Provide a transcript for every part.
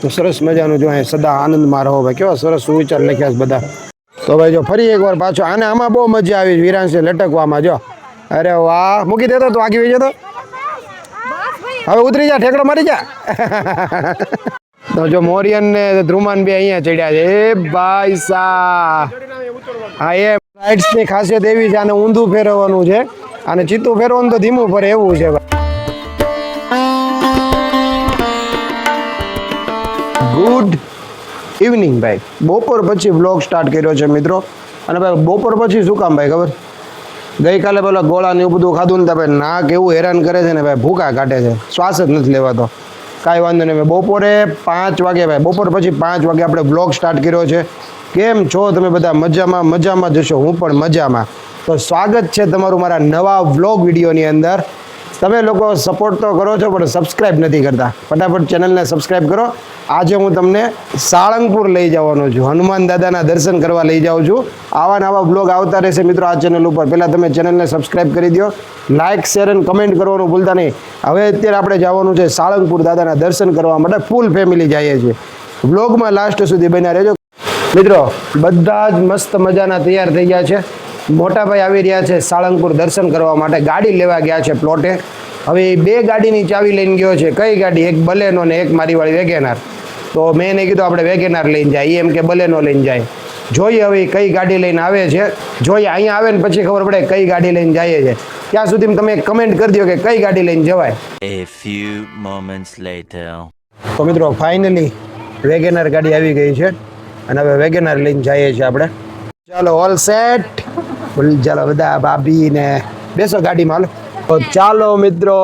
તો સરસ મજાનું જો અહીં સદા આનંદમાં રહો ભાઈ, કેવા સરસ સુવિચાર લખ્યા છે બધા. તો ભાઈ જો ફરી એકવાર પાછો આમાં બહુ મજા આવી વિરાંશને લટકવામાં. જો અરે વાહ, મૂકી દેતો તું આગી વહી જતો. હવે ઉતરી જા, ઠેકડો મારી જા. તો જો મોરિયન ને ધ્રુમાન બે અહીંયા ચડ્યા છે. એ ભાઈ સા હા, એ રાઇડ્સ ની ખાસિયત એવી છે, આને ઊંધું ફેરવવાનું છે, અને ચીતું ફેરવવાનું તો ધીમું ફરે એવું છે. ગુડ ઇવનિંગ ભાઈ. બપોર પછી વ્લોગ સ્ટાર્ટ કર્યો છે મિત્રો. અને ભાઈ બપોર પછી શું કામ ભાઈ ખબર? ગઈકાલે પેલા ગોળા ને એવું બધું ખાધું ને ભાઈ નાક એવું હેરાન કરે છે ને ભાઈ, ભૂકા કાઢે છે, શ્વાસ જ નથી લેવાતો. કાંઈ વાંધો નહીં ભાઈ, બપોરે 5 વાગે ભાઈ, બપોર પછી 5 વાગે આપણે વ્લોગ સ્ટાર્ટ કર્યો છે. કેમ છો તમે બધા? મજામાં? મજામાં જશો, હું પણ મજામાં. તો સ્વાગત છે તમારું મારા નવા વ્લોગ વિડીયોની અંદર. તમે લોકો સપોર્ટ તો કરો છો પણ સબસ્ક્રાઈબ નથી કરતા. ફટાફટ ચેનલને સબસ્ક્રાઈબ કરો. આજે હું તમને સાળંગપુર લઈ જવાનો છું, હનુમાન દાદાના દર્શન કરવા લઈ જાઉં છું. આવા નવા બ્લોગ આવતા રહેશે મિત્રો આ ચેનલ ઉપર. પહેલાં તમે ચેનલને સબસ્ક્રાઈબ કરી દો, લાઇક શેર અને કમેન્ટ કરવાનું ભૂલતા નહીં. હવે અત્યારે આપણે જવાનું છે સાળંગપુર દાદાના દર્શન કરવા માટે. ફૂલ ફેમિલી જઈએ છીએ. બ્લોગમાં લાસ્ટ સુધી બન્યા રહેજો મિત્રો. બધા જ મસ્ત મજાના તૈયાર થઈ ગયા છે. મોટાભાઈ આવી રહ્યા છે સાળંગપુર દર્શન કરવા માટે. ગાડી લેવા ગયા છે પ્લોટે. હવે 2 ગાડીની ચાવી લઈને ગયો છે. કઈ ગાડી? એક બલેનો ને એક મારી વાળી વેગેનાર. તો મેં એને કીધું આપણે વેગેનાર લઈને જાય, એમ કે બલેનો લઈને જાય. જોઈએ હવે કઈ ગાડી લઈને આવે છે. જોઈએ અહીંયા આવે ને પછી ખબર પડે કઈ ગાડી લઈને જાય છે. ત્યાં સુધી તમે કમેન્ટ કરી દો કે કઈ ગાડી લઈને જવાય. A few moments later. તો મિત્રો ફાઇનલી વેગેનાર ગાડી આવી ગઈ છે અને હવે વેગેનાર લઈને જઈએ છીએ આપણે. ચાલો ઓલ સેટ. ચાલો બધા ભાભી ને બેસો ગાડીમાં. તો ચાલો મિત્રો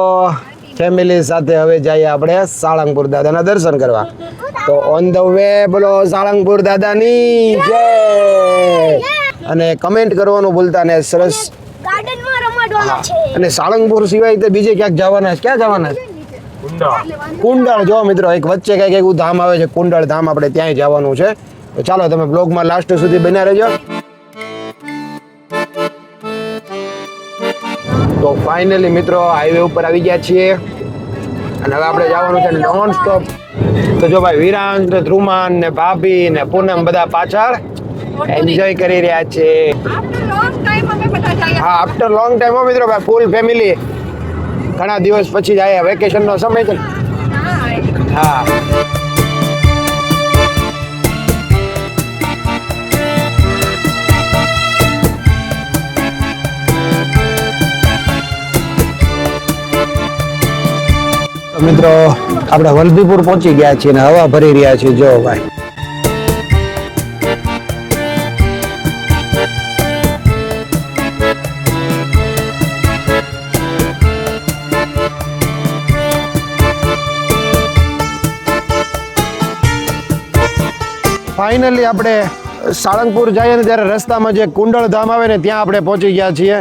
ફેમિલી સાથે હવે જઈએ આપણે સાળંગપુર દાદાના દર્શન કરવા. તો ઓન ધ વે બોલો સાળંગપુર દાદાની જય. અને કમેન્ટ કરવાનું ભૂલતા ને. સરસ ગાર્ડનમાં રમાડવાના છે. અને સાળંગપુર સિવાય તો બીજે ક્યાંક જવાના છે? ક્યાં જવાના છે? કુંડળ. જો મિત્રો એક વચ્ચે કઈક એવું ધામ આવે છે, કુંડળ ધામ. આપણે ત્યાંય જવાનું છે. તો ચાલો તમે બ્લોગમાં લાસ્ટ સુધી બન્યા રહેજો. તો ફાઇનલી મિત્રો હાઈવે ઉપર આવી ગયા છીએ અને હવે આપણે જવાનું છે નોન સ્ટોપ. તો જો ભાઈ વિરાંશ ને ધ્રુમાન ને ભાભી ને પૂનમ બધા પાછળ એન્જોય કરી રહ્યા છે. હા, આફ્ટર લોંગ ટાઈમ હો મિત્રો ભાઈ, ફૂલ ફેમિલી. ઘણા દિવસ પછી જ આયા, વેકેશનનો સમય છે. હા મિત્રો આપણે વલભીપુર પહોંચી ગયા છીએ ને હવા ભરી રહ્યા છીએ. જો ભાઈ ફાઇનલી આપણે સાળંગપુર જઈએ ને ત્યારે રસ્તામાં જે કુંડળ ધામ આવે ને ત્યાં આપણે પહોંચી ગયા છીએ.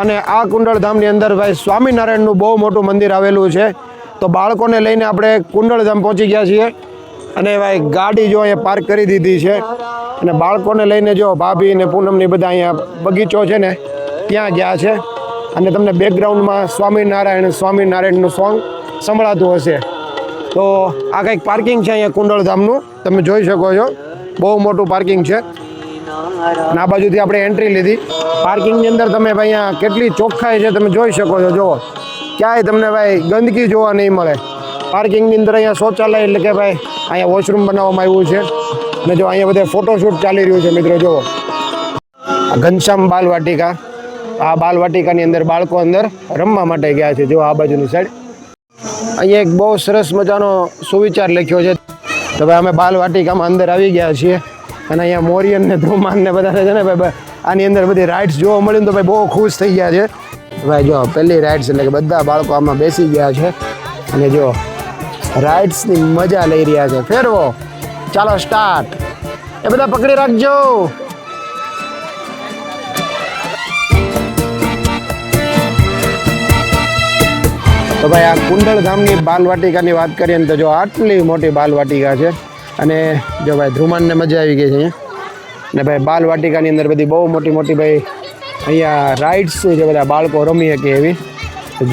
અને આ કુંડળ ધામની અંદર ભાઈ સ્વામિનારાયણનું બહુ મોટું મંદિર આવેલું છે. તો બાળકોને લઈને આપણે કુંડળધામ પહોંચી ગયા છીએ. અને ભાઈ ગાડી જો અહીંયા પાર્ક કરી દીધી છે. અને બાળકોને લઈને જો ભાભી ને પૂનમની બધા અહીંયા બગીચો છે ને ત્યાં ગયા છે. અને તમને બેકગ્રાઉન્ડમાં સ્વામિનારાયણનું સોંગ સંભળાતું હશે. તો આ કંઈક પાર્કિંગ છે અહીંયા કુંડળધામનું, તમે જોઈ શકો છો. બહુ મોટું પાર્કિંગ છે. અને આ બાજુથી આપણે એન્ટ્રી લીધી. પાર્કિંગની અંદર તમે ભાઈ અહીંયા કેટલી ચોખ્ખાઈ છે તમે જોઈ શકો છો. જુઓ ક્યાંય તમને ભાઈ ગંદકી જોવા નહીં મળે. પાર્કિંગની અંદર અહીંયા શૌચાલય એટલે કે ભાઈ અહીંયા વોશરૂમ બનાવવામાં આવ્યું છે. અને જો અહીંયા બધે ફોટોશૂટ ચાલી રહ્યું છે મિત્રો. જુઓ આ ઘનશ્યામ બાલવાટિકા. આ બાલવાટિકાની અંદર બાળકો અંદર રમવા માટે ગયા છે. જો આ બાજુની સાઈડ અહીંયા એક બહુ સરસ મજાનો સુવિચાર લખ્યો છે. તો ભાઈ અમે બાલવાટિકામાં અંદર આવી ગયા છીએ. અને અહીંયા મોરિયન ને ધ્રુમાન ને બધા છે ને ભાઈ, આની અંદર બધી રાઇડ્સ જોવા મળી ને તો ભાઈ બહુ ખુશ થઈ ગયા છે ભાઈ. જો પહેલી રાઇડ્સ એટલે કે બધા બાળકો આમાં બેસી ગયા છે અને જો રાઇડ્સની મજા લઈ રહ્યા છે. ફેરવો, ચાલો સ્ટાર્ટ. એ બધા પકડી રાખજો. તો ભાઈ આ કુંડળ ધામની બાલવાટિકાની વાત કરીએ ને તો જો આટલી મોટી બાલવાટિકા છે. અને જો ભાઈ ધ્રુમાનને મજા આવી ગઈ છે અહીંયા. ને ભાઈ બાલવાટિકાની અંદર બધી બહુ મોટી મોટી ભાઈ અહીંયા રાઇડ્સ છે બધા બાળકો રમી શકે એવી.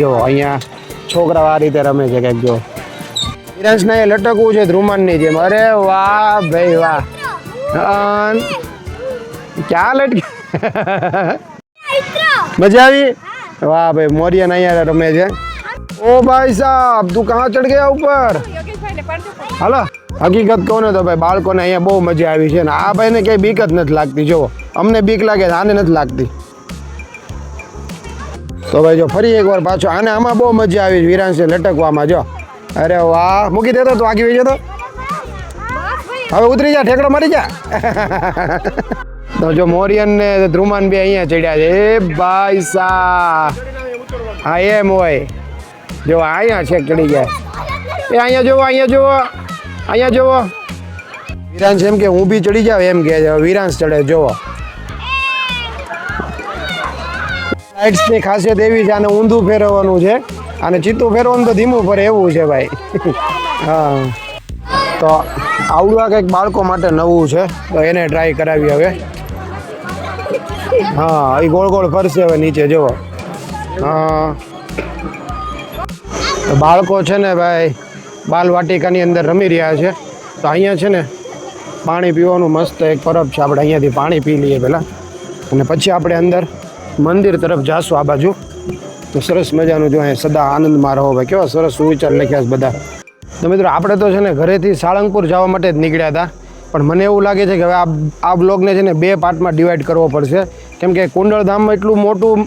જો અહીંયા છોકરાઓ આ રીતે રમે છે કંઈક. જો વિરાંશને અહીંયા લટકવું છે ધ્રુમાનની જેમ. અરે વાહ ભાઈ વાહ. ક્યાં લટકી મજા આવી? વાહ ભાઈ મોરિયન અહીંયા રમે છે. ओ भाई साहब तू कहाँ चढ़ गया ऊपर? હાલો હકીકત કહું ને તો ભાઈ બાળકોને અહીંયા બહુ મજા આવી છે ને આ ભાઈને ક્યાંય બીક જ નથી લાગતી. જુઓ અમને બીક લાગે છે, આને નથી લાગતી. તો ભાઈ જો ફરી એકવાર પાછો આને આમાં બહુ મજા આવી વિરાંશે લટકવામાં. જો અરે વાહ મૂકી દેતો તું આગી જતો. હવે ઉતરી જા ઠેકડો મારી જા. તો જો મોરિયન ને ધ્રુમાન બે અહીંયા ચડ્યા છે. એ ભાઈ સાહેબ હા એમ હોય. જો અહીંયા છેક ચડી ગયા. એ અહીંયા જોવો અહીંયા જોવો અહીંયા જોવો. વિરાંશ એમ કે હું બી ચડી જાવ એમ કે વિરાંશ ચડે. જોવો લાઇટ્સની ખાસિયત એવી છે આને ઊંધું ફેરવવાનું છે અને ચીતું ફેરવવાનું તો ધીમું ફરે એવું છે ભાઈ. હા તો આવડું આ કંઈક બાળકો માટે નવું છે તો એને ટ્રાય કરાવી હવે. હા એ ગોળ ગોળ ફરશે હવે નીચે જુઓ. હા બાળકો છે ને ભાઈ બાલવાટિકાની અંદર રમી રહ્યા છે. તો અહીંયા છે ને પાણી પીવાનું મસ્ત એક પરબ છે. આપણે અહીંયાથી પાણી પી લઈએ પહેલાં અને પછી આપણે અંદર મંદિર તરફ જાશું આ બાજુ. તો સરસ મજાનું જો અહીંયા સદા આનંદમાં રહો ભાઈ. કેવા સરસ સુવિચાર લખ્યા છે બધા. તો મિત્રો આપણે તો છે ને ઘરેથી સાળંગપુર જવા માટે જ નીકળ્યા હતા પણ મને એવું લાગે છે કે હવે આ બ્લોગને છે ને 2 પાર્ટમાં ડિવાઈડ કરવો પડશે કેમ કે કુંડળધામમાં એટલું મોટું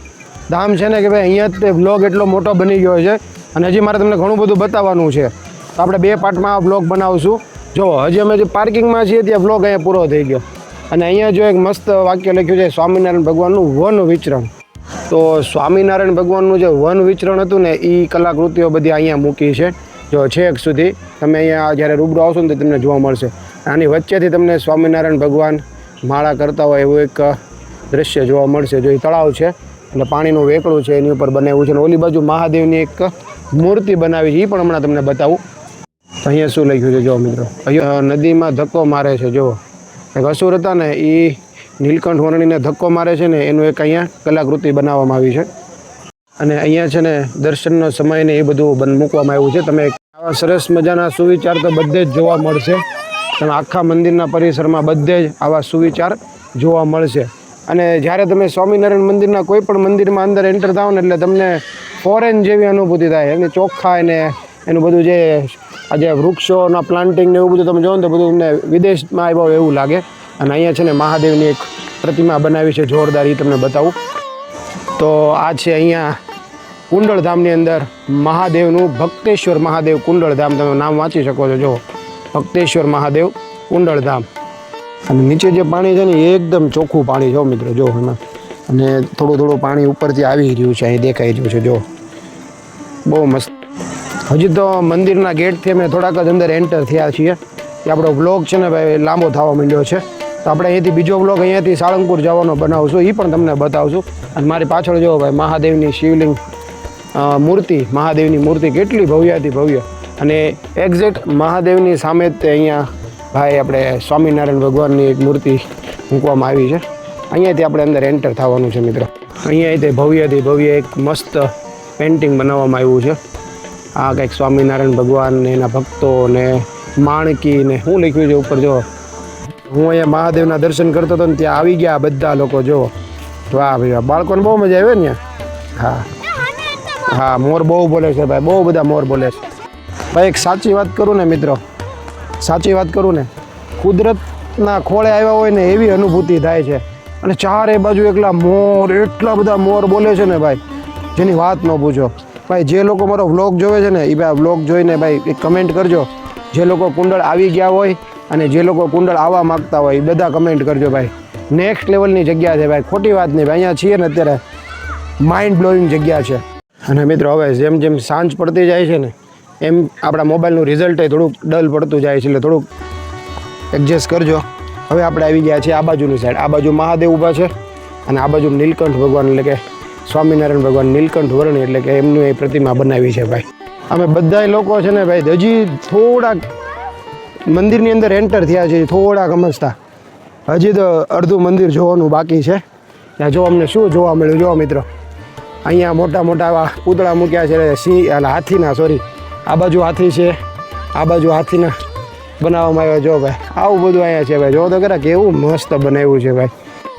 ધામ છે ને કે ભાઈ અહીંયા તે બ્લોગ એટલો મોટો બની ગયો છે અને હજી મારે તમને ઘણું બધું બતાવવાનું છે. તો આપણે 2 પાર્ટમાં આ બ્લોગ બનાવશું. જો હજી અમે જે પાર્કિંગમાં છીએ ત્યાં બ્લોગ અહીંયા પૂરો થઈ ગયો અને અહીંયા જો એક મસ્ત વાક્ય લખ્યું છે સ્વામિનારાયણ ભગવાનનું વન વિચરણ. તો સ્વામિનારાયણ ભગવાનનું જે વન વિચરણ હતું ને એ કલાકૃતિઓ બધી અહીંયા મૂકી છે. જો છેક સુધી તમે અહીંયા જ્યારે રૂબરૂ આવશો ને તો તમને જોવા મળશે. આની વચ્ચેથી તમને સ્વામિનારાયણ ભગવાન માળા કરતા હોય એવું એક દૃશ્ય જોવા મળશે. જો એ તળાવ છે એટલે પાણીનું વેકળું છે એની ઉપર બનાવ્યું છે અને ઓલી બાજુ મહાદેવની એક મૂર્તિ બનાવી છે એ પણ હમણાં તમને બતાવું. અહીંયા શું લખ્યું છે જો મિત્રો અહીંયા નદીમાં ધક્કો મારે છે. જો એક અસુર હતા ને એ નીલકંઠ વર્ણીને ધક્કો મારે છે ને એનું એક અહીંયા કલાકૃતિ બનાવવામાં આવી છે અને અહીંયા છે ને દર્શનનો સમય ને એ બધું મૂકવામાં આવ્યું છે. તમે આવા સરસ મજાના સુવિચાર તો બધે જ જોવા મળશે. તમે આખા મંદિરના પરિસરમાં બધે જ આવા સુવિચાર જોવા મળશે. અને જ્યારે તમે સ્વામિનારાયણ મંદિરના કોઈ પણ મંદિરમાં અંદર એન્ટર થાવ ને એટલે તમને ફોરેન જેવી અનુભૂતિ થાય. એની ચોખ્ખા અને એનું બધું જે આજે વૃક્ષોના પ્લાન્ટિંગ ને એવું બધું તમે જોવો ને તો બધું તમને વિદેશમાં આવ્યા હોય એવું લાગે. અને અહીંયા છે ને મહાદેવની એક પ્રતિમા બનાવી છે જોરદાર, એ તમને બતાવું. તો આ છે અહીંયા કુંડળધામની અંદર મહાદેવનું ભક્તેશ્વર મહાદેવ કુંડળધામ. તમે નામ વાંચી શકો છો. જો ભક્તેશ્વર મહાદેવ કુંડળધામ. અને નીચે જે પાણી છે ને એ એકદમ ચોખ્ખું પાણી જો મિત્રો. જો એમાં અને થોડું થોડું પાણી ઉપરથી આવી રહ્યું છે, અહીં દેખાઈ રહ્યું છે. જો બહુ મસ્ત. હજી તો મંદિરના ગેટથી અમે થોડાક જ અંદર એન્ટર થયા છીએ. એ આપણો વ્લોગ છે ને ભાઈ લાંબો થવા માંડ્યો છે. તો આપણે અહીંયાથી બીજો વ્લોગ અહીંયાથી સાળંગપુર જવાનો બનાવશું, એ પણ તમને બતાવશું. અને મારી પાછળ જો ભાઈ મહાદેવની શિવલિંગ મૂર્તિ, મહાદેવની મૂર્તિ કેટલી ભવ્યથી ભવ્ય. અને એક્ઝેક્ટ મહાદેવની સામે જ તે અહીંયા ભાઈ આપણે સ્વામિનારાયણ ભગવાનની એક મૂર્તિ મૂકવામાં આવી છે. અહીંયાથી આપણે અંદર એન્ટર થવાનું છે મિત્રો. અહીંયા તે ભવ્યથી ભવ્ય એક મસ્ત પેઇન્ટિંગ બનાવવામાં આવ્યું છે. આ કંઈક સ્વામિનારાયણ ભગવાન ને એના ભક્તો ને માણકી ને શું લખ્યું છે ઉપર. જો હું અહીંયા મહાદેવના દર્શન કરતો હતો ને ત્યાં આવી ગયા બધા લોકો. જો વાહ ભાઈ બાળકોને બહુ મજા આવે ને. હા હા મોર બહુ બોલે છે ભાઈ, બહુ બધા મોર બોલે છે ભાઈ. એક સાચી વાત કરું ને મિત્રો, સાચી વાત કરું ને, કુદરતના ખોળે આવ્યા હોય ને એવી અનુભૂતિ થાય છે. અને ચારે બાજુ એટલા બધા મોર બોલે છે ને ભાઈ જેની વાત ન પૂછો. ભાઈ જે લોકો મારો વ્લોગ જોવે છે ને એ ભાઈ વ્લોગ જોઈને ભાઈ એક કમેન્ટ કરજો. જે લોકો કુંડળ આવી ગયા હોય અને જે લોકો કુંડળ આવવા માગતા હોય એ બધા કમેન્ટ કરજો ભાઈ. નેક્સ્ટ લેવલની જગ્યા છે ભાઈ, ખોટી વાત નહીં ભાઈ. અહીંયા છીએ ને અત્યારે માઇન્ડ બ્લોઈંગ જગ્યા છે. અને મિત્રો હવે જેમ જેમ સાંજ પડતી જાય છે ને એમ આપણા મોબાઈલનું રિઝલ્ટ થોડુંક ડલ પડતું જાય છે, એટલે થોડુંક એડજસ્ટ કરજો. હવે આપણે આવી ગયા છીએ આ બાજુની સાઈડ. આ બાજુ મહાદેવ ઊભા છે અને આ બાજુ નીલકંઠ ભગવાન એટલે કે સ્વામિનારાયણ ભગવાન નીલકંઠ વર્ણી એટલે કે એમનું એ પ્રતિમા બનાવી છે ભાઈ. અમે બધા લોકો છે ને ભાઈ હજી થોડાક મંદિરની અંદર એન્ટર થયા છે, થોડાક સમજતા. હજી તો અડધું મંદિર જોવાનું બાકી છે. ત્યાં જો અમને શું જોવા મળ્યું જો મિત્રો. અહીંયા મોટા મોટા એવા પૂતળા મૂક્યા છે સિંહ અને હાથીના. સોરી, આ બાજુ હાથી છે આ બાજુ હાથીના બનાવવામાં આવ્યા જો ભાઈ આવું બધું અહીંયા છે ભાઈ જો તો ખરા કેવું મસ્ત બનાવ્યું છે ભાઈ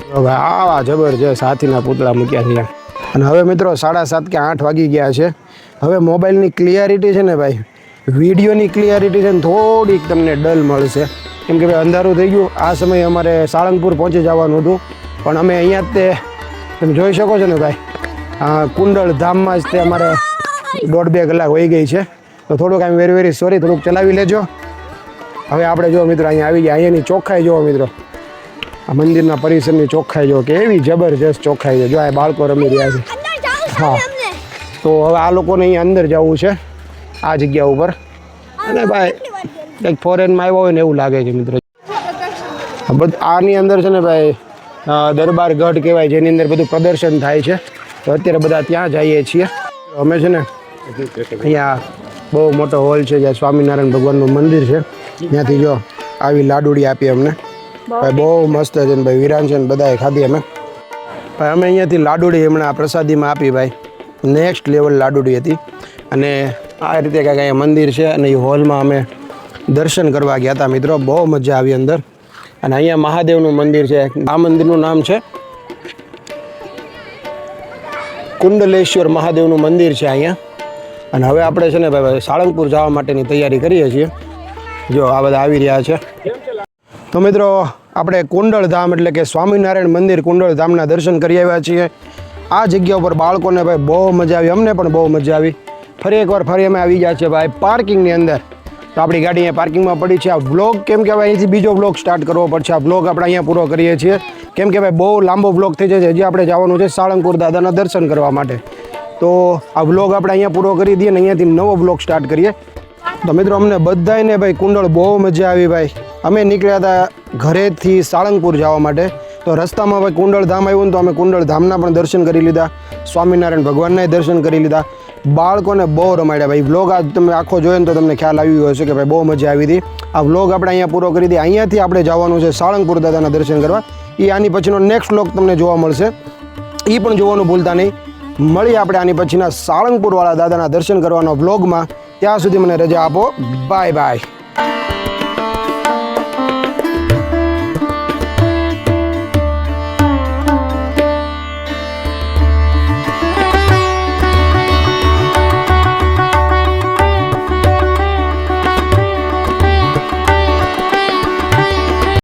જો ભાઈ આવા જબરજસ્ત હાથીના પૂતળા મૂક્યા છે અને હવે મિત્રો 7:30 કે 8 વાગી ગયા છે હવે મોબાઈલની ક્લિયરિટી છે ને ભાઈ વિડીયોની ક્લિયરિટી છે ને થોડીક તમને ડલ મળશે કેમ કે ભાઈ અંધારું થઈ ગયું આ સમયે અમારે સાળંગપુર પહોંચી જવાનું હતું પણ અમે અહીંયા જ તે તમે જોઈ શકો છો ને ભાઈ કુંડળ ધામમાં જ તે અમારે 1.5-2 કલાક વહી ગઈ છે તો થોડુંક આમ વેરી સોરી થોડુંક ચલાવી લેજો હવે આપણે જો મિત્રો અહીંયા આવી ગયા અહીંયાની ચોખ્ખાઈ જુઓ મિત્રો આ મંદિરના પરિસરની ચોખ્ખાઈ જો કેવી જબરજસ્ત ચોખ્ખાઈ છે જો આ બાળકો રમી રહ્યા છે અંદર જાવ હા તો હવે આ લોકોને અહીંયા અંદર જવું છે આ જગ્યા ઉપર અને ભાઈ કંઈક ફોરેનમાં આવ્યો હોય ને એવું લાગે છે મિત્રો આની અંદર છે ને ભાઈ દરબાર ગઢ કહેવાય જેની અંદર બધું પ્રદર્શન થાય છે તો અત્યારે બધા ત્યાં જઈએ છીએ અમે છે ને અહીંયા બહુ મોટો હોલ છે જ્યાં સ્વામિનારાયણ ભગવાનનું મંદિર છે ત્યાંથી જો આવી લાડુડી આપી અમને ભાઈ બહુ મસ્ત છે ને ભાઈ વિરાન છે ને બધાએ ખાધી અમે ભાઈ અમે અહીંયાથી લાડુડી હમણાં પ્રસાદીમાં આપી ભાઈ નેક્સ્ટ લેવલ લાડુડી હતી અને આ રીતે કાંઈક અહીંયા મંદિર છે અને એ હોલમાં અમે દર્શન કરવા ગયા હતા મિત્રો બહુ મજા આવી અંદર અને અહીંયા મહાદેવનું મંદિર છે આ મંદિરનું નામ છે કુંડલેશ્વર મહાદેવનું મંદિર છે અહીંયા અને હવે આપણે છે ને ભાઈ સાળંગપુર જવા માટેની તૈયારી કરીએ છીએ જો આ બધા આવી રહ્યા છે તો મિત્રો આપણે કુંડળ ધામ એટલે કે સ્વામિનારાયણ મંદિર કુંડળ ધામના દર્શન કરી આવ્યા છીએ આ જગ્યા ઉપર બાળકોને ભાઈ બહુ મજા આવી અમને પણ બહુ મજા આવી ફરી અમે આવી ગયા છીએ ભાઈ પાર્કિંગની અંદર તો આપણી ગાડી અહીંયા પાર્કિંગમાં પડી છે આ વ્લોગ કેમ કે ભાઈ અહીંથી બીજો વ્લોગ સ્ટાર્ટ કરવો પડશે આ વ્લોગ આપણે અહીંયા પૂરો કરીએ છીએ કેમ કે ભાઈ બહુ લાંબો વ્લોગ થઈ જાય છે હજી આપણે જવાનું છે સાળંગપુર દાદાના દર્શન કરવા માટે તો આ વ્લોગ આપણે અહીંયા પૂરો કરી દઈએ અને અહીંયાથી નવો વ્લોગ સ્ટાર્ટ કરીએ તો મિત્રો અમને બધાને ભાઈ કુંડળ બહુ મજા આવી ભાઈ અમે નીકળ્યા હતા ઘરેથી સાળંગપુર જવા માટે તો રસ્તામાં ભાઈ કુંડળ ધામ આવ્યું ને તો અમે કુંડળ ધામના પણ દર્શન કરી લીધા સ્વામિનારાયણ ભગવાનના દર્શન કરી લીધા બાળકોને બહુ રમાડ્યા ભાઈ વ્લોગ આજ તમે આખો જોયો ને તો તમને ખ્યાલ આવ્યો હશે કે ભાઈ બહુ મજા આવી હતી આ વ્લોગ આપણે અહીંયા પૂરો કરી દઈએ અહીંયાથી આપણે જવાનું છે સાળંગપુર દાદાના દર્શન કરવા એ આની પછીનો નેક્સ્ટ વ્લોગ તમને જોવા મળશે એ પણ જોવાનું ભૂલતા નહીં મળીએ આપણે આની પછીના સાળંગપુરવાળા દાદાના દર્શન કરવાના વ્લોગમાં ત્યાં સુધી મને રજા આપો બાય બાય